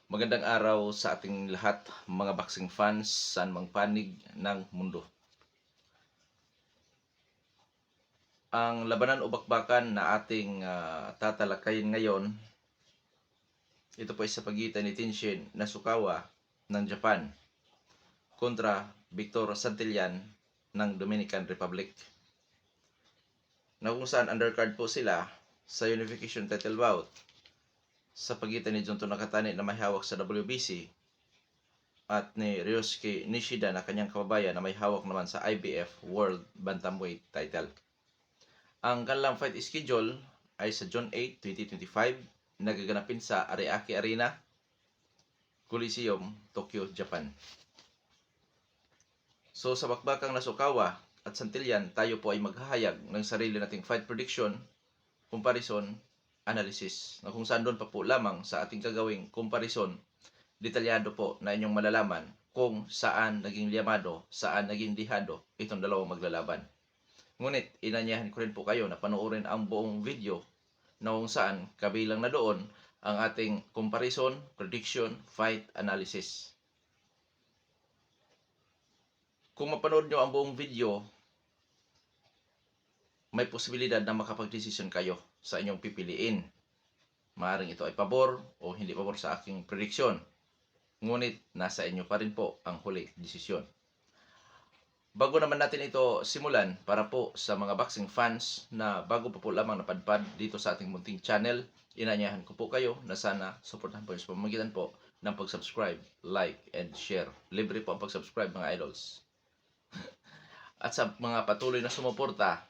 Magandang araw sa ating lahat, mga boxing fans saan mang panig ng mundo. Ang labanan o bakbakan na ating tatalakayin ngayon, ito po ay sa pagitan ni Tenshin Nasukawa ng Japan kontra Victor Santillan ng Dominican Republic. Na kung saan undercard po sila sa unification title bout sa pagitan ni Junto Nakatani na may hawak sa WBC at ni Ryosuke Nishida na kanyang kababayan na may hawak naman sa IBF World Bantamweight title. Ang kanilang fight schedule ay sa June 8, 2025, nagaganapin sa Ariake Arena, Coliseum, Tokyo, Japan. So sa bakbakang Nasukawa at Santillan, tayo po ay maghahayag ng sarili nating fight prediction, comparison, analysis, na kung saan doon pa po lamang sa ating gagawing comparison, detalyado po na inyong malalaman kung saan naging liyamado, saan naging dihado itong dalawang maglalaban. Ngunit inanyahan ko rin po kayo na panoorin ang buong video na kung saan kabilang na doon ang ating comparison, prediction, fight, analysis. Kung mapanood nyo ang buong video, may posibilidad na makapag-desisyon kayo sa inyong pipiliin. Maaaring ito ay pabor o hindi pabor sa aking prediction. Ngunit nasa inyo pa rin po ang huli desisyon. Bago naman natin ito simulan, para po sa mga boxing fans na bago pa po lamang napadpad dito sa ating munting channel, inanyahan ko po kayo na sana suportahan po sa pamamagitan po ng pag-subscribe, like, and share. Libre po ang pag-subscribe mga idols. At sa mga patuloy na sumuporta,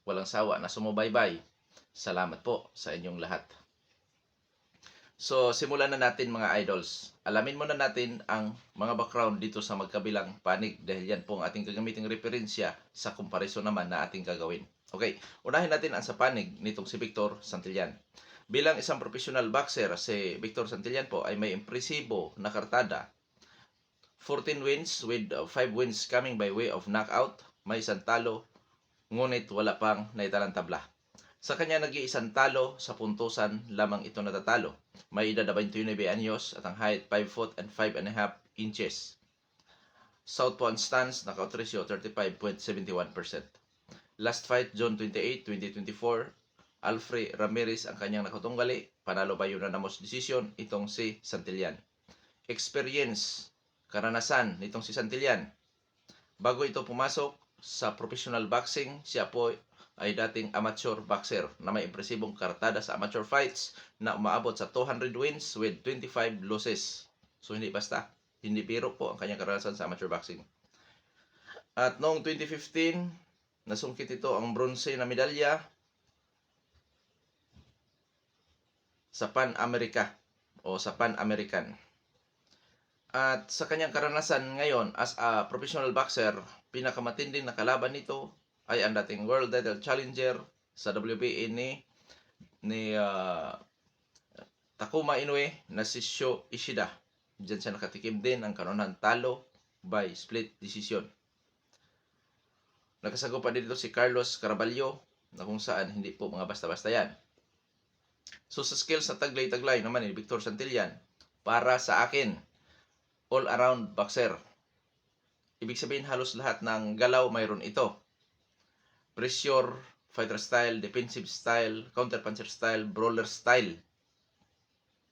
walang sawa na sumubaybay, salamat po sa inyong lahat. So, simulan na natin mga idols. Alamin muna natin ang mga background dito sa magkabilang panig dahil yan po ang ating gagamiting referensya sa comparison naman na ating gagawin. Okay, unahin natin ang sa panig nitong si Victor Santillan. Bilang isang professional boxer, si Victor Santillan po ay may impresibo na kartada. 14 wins with 5 wins coming by way of knockout, may isang talo, ngunit wala pang naitalang tabla. Sa kanya nag-iisang talo sa puntusan lamang ito natatalo. May edad na 29 anyos at ang height 5 foot and 5.5 inches. Southpaw and stance, knockout ratio 35.71%. Last fight, June 28, 2024, Alfred Ramirez ang kanyang nakatunggali. Panalo by unanimous decision itong si Santillan. Experience, karanasan nitong si Santillan. Bago ito pumasok sa professional boxing, siya po ay dating amateur boxer na may impresibong kartada sa amateur fights na umaabot sa 200 wins with 25 losses. So hindi basta, hindi biro po ang kanyang karanasan sa amateur boxing. At noong 2015, nasungkit ito ang bronze na medalya sa Pan-America o sa Pan-American. At sa kanyang karanasan ngayon as a professional boxer, pinakamatinding na kalaban nito ay ang dating world title challenger sa WBA ni Takuma Inoue na si Sho Ishida. Diyan siya nakatikim din ang kanunan talo by split decision. Nakasagupa din dito si Carlos Caraballo na kung saan hindi po mga basta-basta yan. So sa skills na taglay-taglay naman ni Victor Santillan, para sa akin, all-around boxer. Ibig sabihin halos lahat ng galaw mayroon ito. Pressure, fighter style, defensive style, counter-puncher style, brawler style.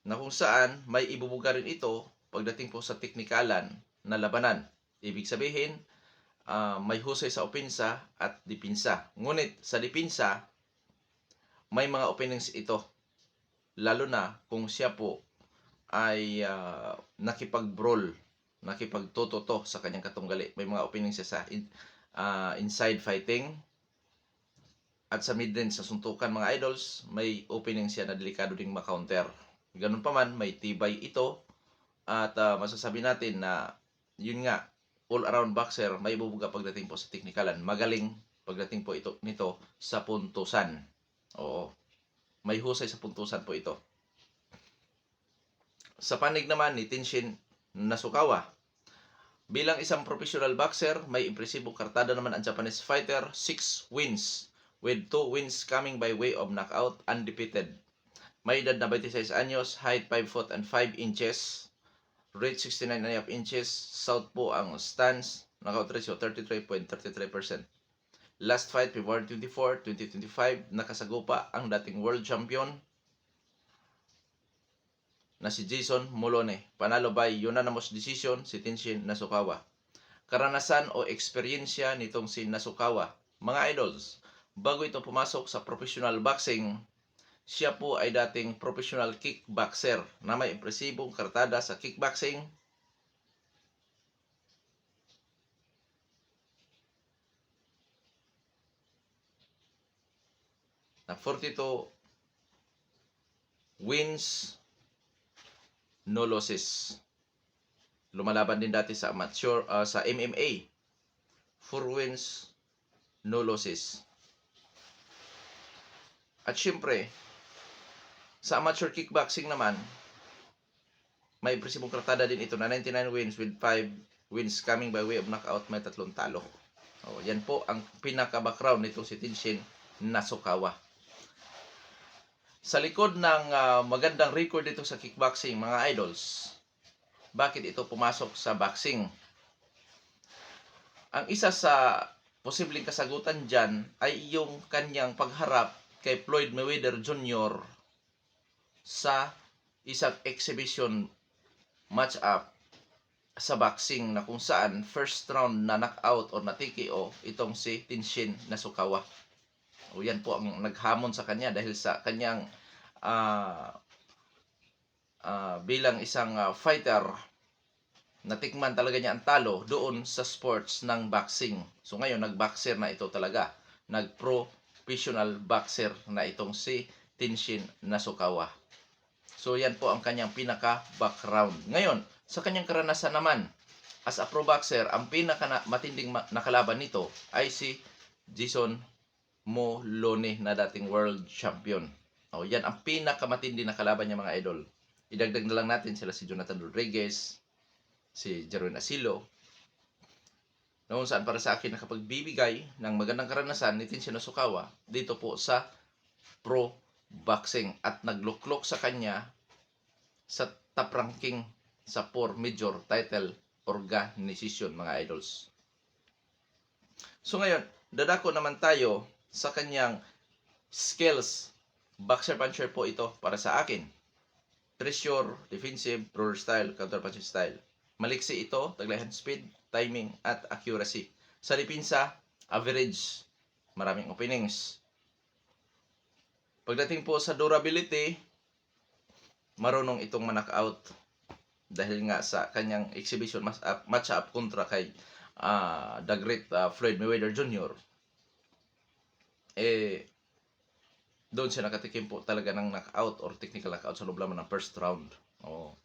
Na kung saan may ibubuga rin ito pagdating po sa teknikalan na labanan. Ibig sabihin, may husay sa opensa at dipinsa. Ngunit sa dipinsa, may mga openings ito. Lalo na kung siya po ay nakipag-brawl, nakipagtototo sa kanyang katunggali. May mga openings siya sa inside fighting. At sa mid-range sa suntukan mga idols, may opening siya na delikado ding ma-counter. Ganun pa man, may tibay ito. At masasabi natin na yun nga, all-around boxer, may bubuga pagdating po sa teknikalan. Magaling pagdating po nito sa puntusan. Oo, may husay sa puntusan po ito. Sa panig naman ni Tenshin Nasukawa, bilang isang professional boxer, may impresibong kartada naman ang Japanese fighter, 6 wins with 2 wins coming by way of knockout, undefeated. May edad na 26 anyos, height 5 foot and 5 inches, weight 69.5 inches, southpaw ang stance, knockout ratio 33.33%. Last fight, February 24, 2025, nakasagupa ang dating world champion na si Jason Molone. Panalo by unanimous decision si Tenshin Nasukawa. Karanasan o eksperyensya nitong si Nasukawa. Mga idols, bago ito pumasok sa professional boxing, siya po ay dating professional kickboxer na may impresibong kartada sa kickboxing. Na 42 wins, no losses. Lumalaban din dati sa amateur, sa MMA. 4 wins, no losses. At syempre, sa amateur kickboxing naman, may impresibong kartada din ito na 99 wins with 5 wins coming by way of knockout, may 3 talo. Yan po ang pinaka-background nito si Tenshin Nasukawa. Sa likod ng magandang record dito sa kickboxing, mga idols, bakit ito pumasok sa boxing? Ang isa sa posibleng kasagutan dyan ay yung kanyang pagharap kay Floyd Mayweather Jr. sa isang exhibition match-up sa boxing na kung saan first round na knockout o na TKO itong si Tenshin Nasukawa. Yan po ang naghamon sa kanya dahil sa kanyang bilang isang fighter, natikman talaga niya ang talo doon sa sports ng boxing. So ngayon, nag-boxer na ito talaga. Nag-professional boxer na itong si Tenshin Nasukawa. So yan po ang kanyang pinaka-background. Ngayon, sa kanyang karanasan naman, as a pro boxer, ang pinaka-matinding nakalaban nito ay si Jason Molone na dating world champion. Yan ang pinakamatindi na kalaban niya, mga idol. Idagdag na lang natin sila si Jonathan Rodriguez, si Jeroen Asilo. Noon saan para sa akin nakapagbibigay ng magandang karanasan ni Tenshin Nasukawa dito po sa pro boxing at nagluklok sa kanya sa top ranking sa 4 major title organization, mga idols. So ngayon, dadako naman tayo sa kanyang skills. Boxer puncher po ito para sa akin. Pressure, defensive, thrower style, counter punching style. Maliksi ito, taglay hand speed, timing, at accuracy. Sa depensa, average. Maraming openings. Pagdating po sa durability, marunong itong ma-knockout dahil nga sa kanyang exhibition match-up kontra kay the great Floyd Mayweather Jr. Doon siya nakatikim po talaga ng knockout or technical knockout sa loob lamang ng first round.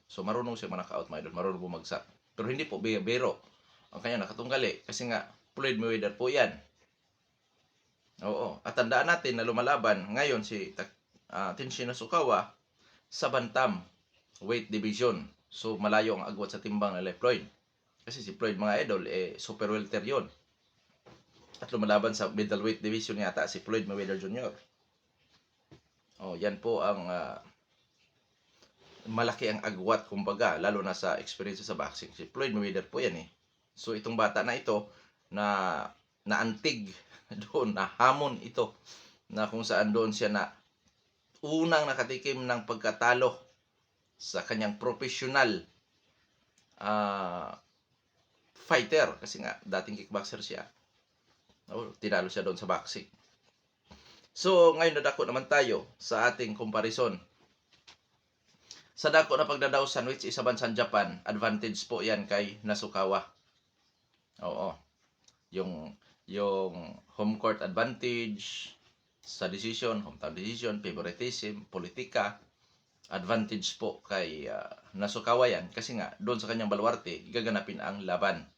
So marunong siya ma-knockout, mga idol, marunong bumagsak. Pero hindi po biro ang kanya nakatunggali kasi nga Floyd Mayweather po yan. At tandaan natin na lumalaban ngayon si Tenshin Nasukawa sa bantam weight division. So malayo ang agwat sa timbang nila Floyd. Kasi si Floyd, mga idol, super welter yon. At lumalaban sa middleweight division yata si Floyd Mayweather Jr. Yan po ang malaki ang agwat, kumbaga, lalo na sa experience sa boxing. Si Floyd Mayweather po yan . So itong bata na ito na naantig doon, na hamon ito, na kung saan doon siya na unang nakatikim ng pagkatalo sa kanyang professional fighter, kasi nga dating kickboxer siya. Tinalo siya doon sa boxing. So ngayon nadako naman tayo sa ating comparison. Sa dako na pagdadawsan, which is sa bansang Japan, advantage po yan kay Nasukawa. Yung home court advantage sa decision, hometown decision, favoritism, politika, advantage po kay Nasukawa yan kasi nga doon sa kanyang baluarte gaganapin ang laban.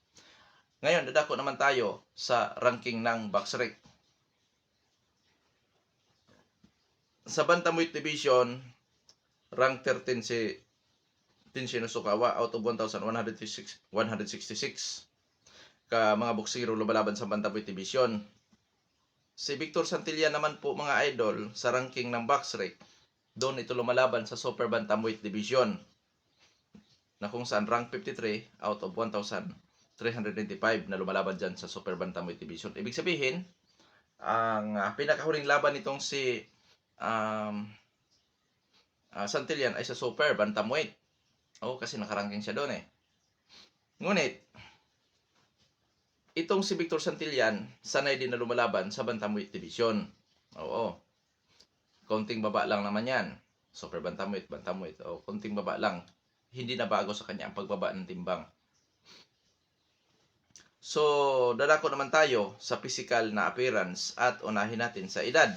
Ngayon dadako naman tayo sa ranking ng BoxRec. Sa bantamweight division, rank 13 si Tenshin Nasukawa out of 1,166 ka mga boksero lumalaban sa bantamweight division. Si Victor Santilla naman po, mga idol, sa ranking ng BoxRec, Doon ito lumalaban sa Super Bantamweight Division na kung saan rank 53 out of 1,395 na lumalaban dyan sa Super Bantamweight Division. Ibig sabihin, ang pinakahuling laban nitong si Santillan ay sa Super Bantamweight. Kasi nakaranking siya doon eh. Ngunit, itong si Victor Santillan, sanay din na lumalaban sa Bantamweight Division. Konting baba lang naman yan. Super Bantamweight. Konting baba lang. Hindi na bago sa kanya ang pagbaba ng timbang. So, dadako naman tayo sa physical na appearance at unahin natin sa edad.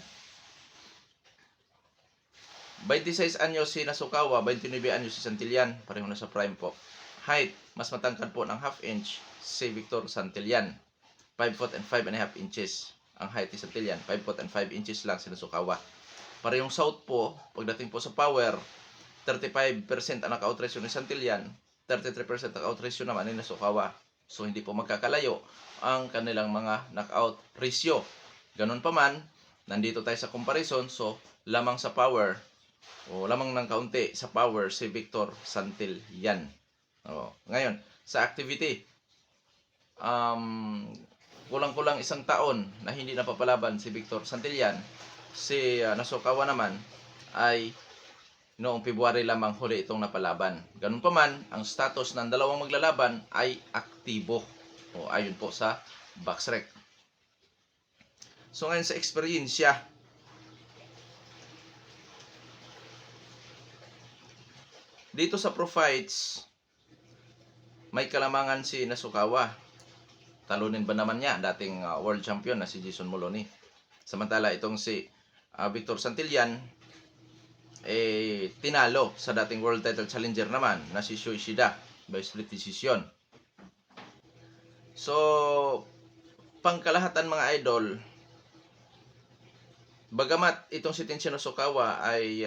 26 anyos si Nasukawa, 29 anyos si Santillan. Pareho na sa prime po. Height, mas matangkad po ng half inch si Victor Santillan. 5 foot and 5 and a half inches ang height ni Santillan. 5 foot and 5 inches lang si Nasukawa. Parehong south po, pagdating po sa power, 35% ang knockout ratio ni Santillan, 33% ang knockout ratio naman ni Nasukawa. So hindi po magkakalayo ang kanilang mga knockout ratio. Ganun pa man, nandito tayo sa comparison, so lamang sa power, lamang ng kaunti sa power si Victor Santillan. Ngayon, sa activity, kulang-kulang isang taon na hindi napapalaban si Victor Santillan. Si Nasukawa naman ay noong February lamang huli itong napalaban. Ganun pa man, ang status ng dalawang maglalaban ay aktibo. Ayon po sa BoxRec. So ngayon sa eksperyensya, dito sa pro fights, may kalamangan si Nasukawa. Talunin ba naman niya dating world champion na si Jason Moloney. Samantala itong si Victor Santillan tinalo sa dating world title challenger naman na si Sho Ishida by split decision. So, pangkalahatan mga idol, bagamat itong si Tenshin Nasukawa ay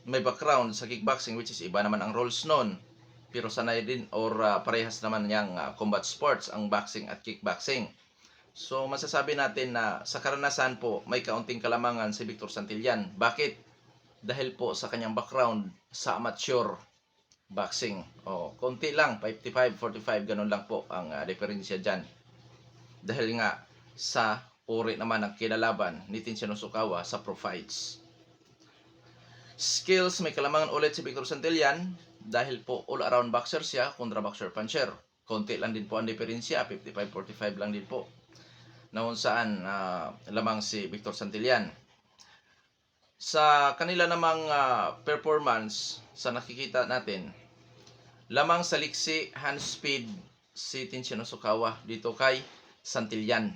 may background sa kickboxing, which is iba naman ang roles nun, pero sanay din or parehas naman niyang combat sports ang boxing at kickboxing. So masasabi natin na sa karanasan po may kaunting kalamangan si Victor Santillan. Bakit? Dahil po sa kanyang background sa amateur boxing. Konti lang, 55-45, ganun lang po ang diferensya dyan. Dahil nga sa uri naman ng kinalaban ni Tenshin Nasukawa sa pro fights. Skills, may kalamangan ulit si Victor Santillan dahil po all-around boxer siya kontra boxer puncher. Konti lang din po ang diferensya, 55-45 lang din po. Noon saan lamang si Victor Santillan. Sa kanila namang performance sa nakikita natin, lamang sa liksi, hand speed si Tenshin Nasukawa dito kay Santillan.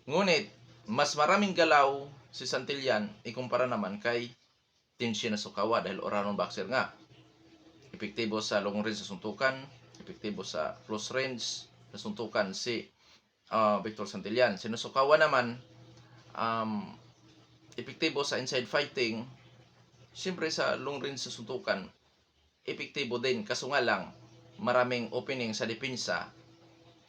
Ngunit, mas maraming galaw si Santillan ikumpara naman kay Tenshin Nasukawa dahil all-around boxer nga. Epektibo sa long range sa suntukan, epektibo sa close range sa suntukan si Victor Santillan. Si Nasukawa naman epektibo sa inside fighting, siyempre sa long range sa suntukan epektibo din, kaso nga lang maraming opening sa depensa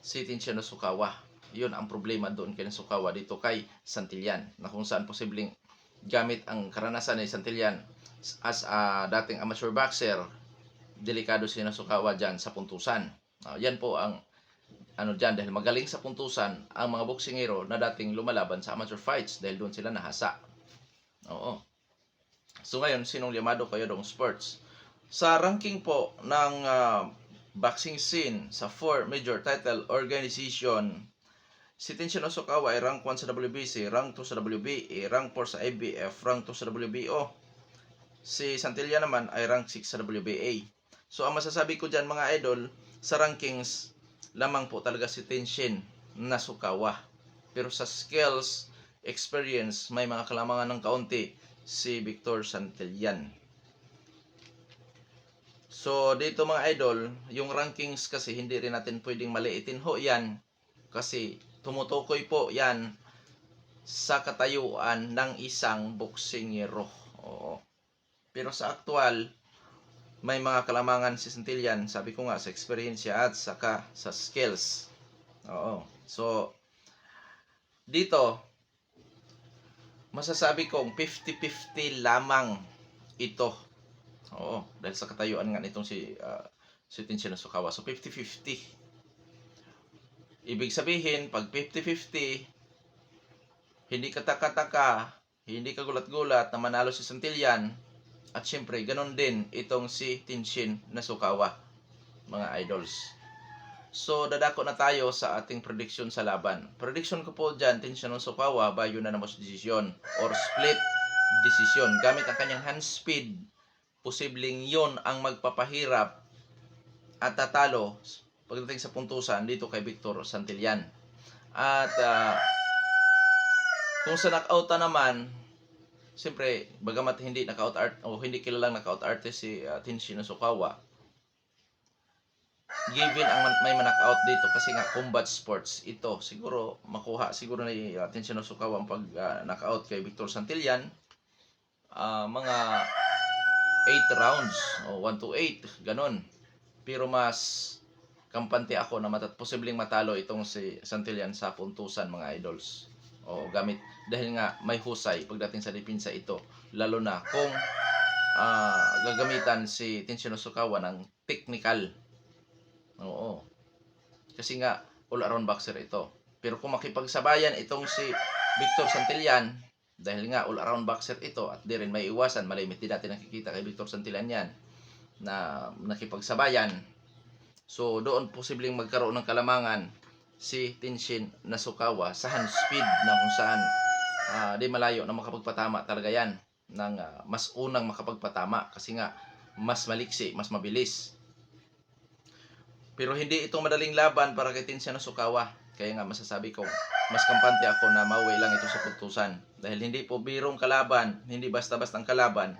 si Tenshin Nasukawa. Yun ang problema doon kay Nasukawa dito kay Santillan, na kung saan posibleng gamit ang karanasan ni Santillan as dating amateur boxer, delikado si Nasukawa dyan sa puntusan. Yan po ang dyan, dahil magaling sa puntusan ang mga boksingero na dating lumalaban sa amateur fights dahil doon sila nahasa. So ngayon, sinong llamado kayo dong sports? Sa ranking po ng boxing scene sa 4 major title organization, si Tenshin Nasukawa ay rank 1 sa WBC, rank 2 sa WBA, rank 4 sa IBF, rank 2 sa WBO. Si Santillan naman ay rank 6 sa WBA. So ang masasabi ko dyan mga idol, sa rankings, lamang po talaga si Tenshin Nasukawa. Pero sa skills, experience, may mga kalamangan ng kaunti si Victor Santillan. So dito mga idol, yung rankings kasi hindi rin natin pwedeng maliitin ho yan. Kasi tumutukoy po yan sa katayuan ng isang boksingero. Pero sa aktual, may mga kalamangan si Santillan, sabi ko nga, sa experience at saka sa skills. So dito masasabi kong 50-50 lamang ito. Oo, dahil sa katayuan nga nitong si Tenshin Nasukawa. So 50-50. Ibig sabihin, pag 50-50, hindi ka taka-taka, hindi ka gulat-gulat na manalo si Santillan. At syempre, ganun din itong si Tenshin Nasukawa, mga idols. So, dadako na tayo sa ating prediction sa laban. Prediction ko po dyan, Tenshin Nasukawa by unanimous decision or split decision. Gamit ang kanyang hand speed, posibleng yon ang magpapahirap at tatalo pagdating sa puntusan dito kay Victor Santillan. At kung sa knockout naman, siyempre, bagamat hindi knockout o hindi kilalang knockout artist si Tenshin Nasukawa, given ang may knockout dito kasi nga combat sports ito, siguro makuha siguro ni Tenshin Nasukawa ang pag knockout kay Victor Santillan, mga 8 rounds o 1-8 ganon. Pero mas kampante ako na posibleng matalo itong si Santillan sa puntusan, mga idols. O gamit dahil nga may husay pagdating sa depensa ito, lalo na kung gagamitan si Tenshin Nasukawa ng technical. Oo. Kasi nga all-around boxer ito. Pero kung makipagsabayan itong si Victor Santillan, dahil nga all-around boxer ito at di rin may iwasan, malimit din natin nakikita kay Victor Santillan yan na nakipagsabayan. So doon posibleng magkaroon ng kalamangan si Tenshin Nasukawa sa hand speed na kung saan di malayo na makapagpatama talaga yan ng mas unang makapagpatama kasi nga mas maliksi, mas mabilis. Pero hindi itong madaling laban para kay Tenshin Nasukawa. Kaya nga masasabi ko, mas kampante ako na mauwi lang ito sa puntusan. Dahil hindi po birong kalaban, hindi basta-basta ang kalaban,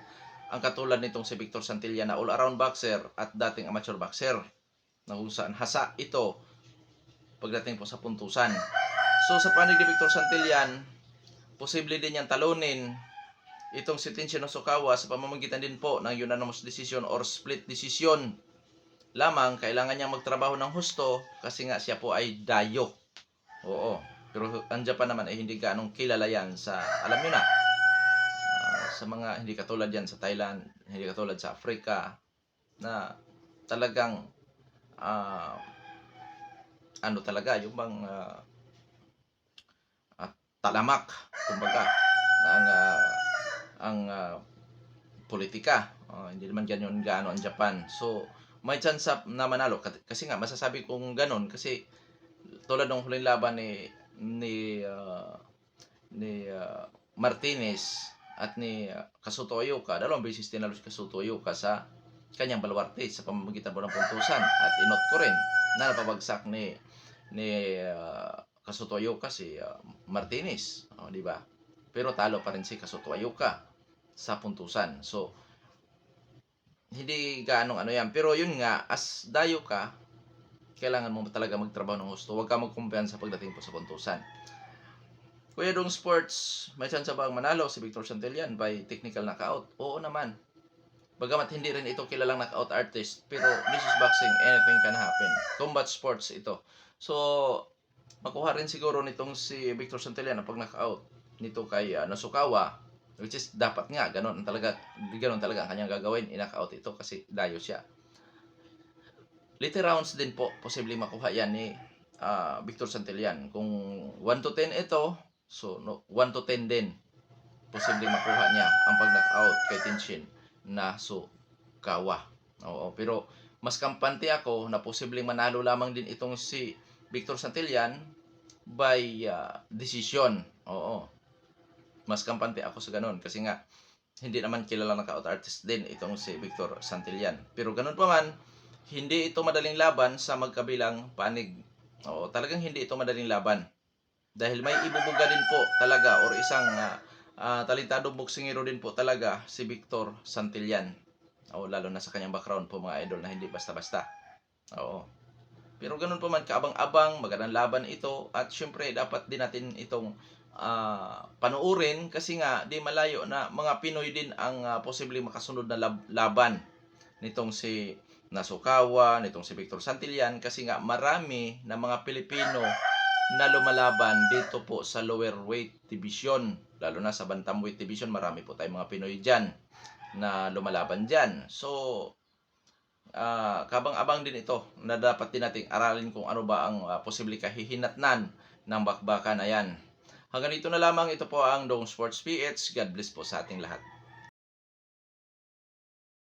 ang katulad nitong si Victor Santillan na all-around boxer at dating amateur boxer. Na kung saan hasa ito pagdating po sa puntusan. So sa panig ni Victor Santillan, posible din niyang talunin itong si Tenshin Nasukawa sa pamamagitan din po ng unanimous decision or split decision. Lamang kailangan niyang magtrabaho ng husto kasi nga siya po ay dayo. Oo. Pero ang Japan naman ay hindi ganong kilala yan sa, alam niyo na, sa mga hindi katulad yan sa Thailand, hindi katulad sa Africa, na talagang ano talaga, yung bang talamak, kumbaga, ang politika. Hindi naman ganyan gaano ang Japan. So, may chance na manalo. Kasi nga, masasabi kong ganon kasi tulad ng huling laban ni Martinez at ni Kazuto Oyuka, dalawang beses tinalo si Kazuto Oyuka sa kanyang baluarte sa pamamagitan po ng puntusan at inot ko rin na napabagsak ni Kazuto Oyuka si Martinez, di ba? Pero talo pa rin si Kazuto Oyuka sa puntusan. So hindi gaanong ano yan, pero yun nga, as dayo ka, kailangan mo talaga magtrabaho ng gusto. Huwag ka magkumpiyansa pagdating po sa puntusan. Kuya Dong Sports, may chance ba ang manalo si Victor Santillan by technical knockout? Oo naman. Bagamat hindi rin ito kilalang knockout artist, pero this is boxing, anything can happen. Combat sports ito. So, makuha rin siguro nitong si Victor Santillan ang pag-knockout nito kay Nasukawa, which is dapat nga, ganun talaga ang kanyang gagawin, i-knockout ito kasi dayo siya. Late rounds din po, posible makuha yan ni Victor Santillan. Kung 1-10 ito, so 1-10 din, posible makuha niya ang pag-knockout kay Tenshin Nasukawa. Oo, pero mas kampante ako na posibleng manalo lamang din itong si Victor Santillan by decision. Oo. Mas kampante ako sa ganun kasi nga hindi naman kilala knockout artist din itong si Victor Santillan. Pero ganun pa man, hindi ito madaling laban sa magkabilang panig. Oo, talagang hindi ito madaling laban. Dahil may ibubuga din po talaga or isang talentado boksingero din po talaga si Victor Santillan. O lalo na sa kanyang background po, mga idol, na hindi basta-basta. Oo. Pero ganun pa man, kaabang-abang, magandang laban ito. At syempre, dapat din natin itong panuurin kasi nga di malayo na mga Pinoy din ang posibleng makasunod na laban nitong si Nasukawa, nitong si Victor Santillan kasi nga marami na mga Pilipino na lumalaban dito po sa lower weight division. Lalo na sa bantamweight division, marami po tayong mga Pinoy dyan na lumalaban dyan. So, kabang-abang din ito na dapat din nating aralin kung ano ba ang posibleng kahihinatnan ng bakbakan. Ayan. Hanggang dito na lamang. Ito po ang Dong Sports PH. God bless po sa ating lahat.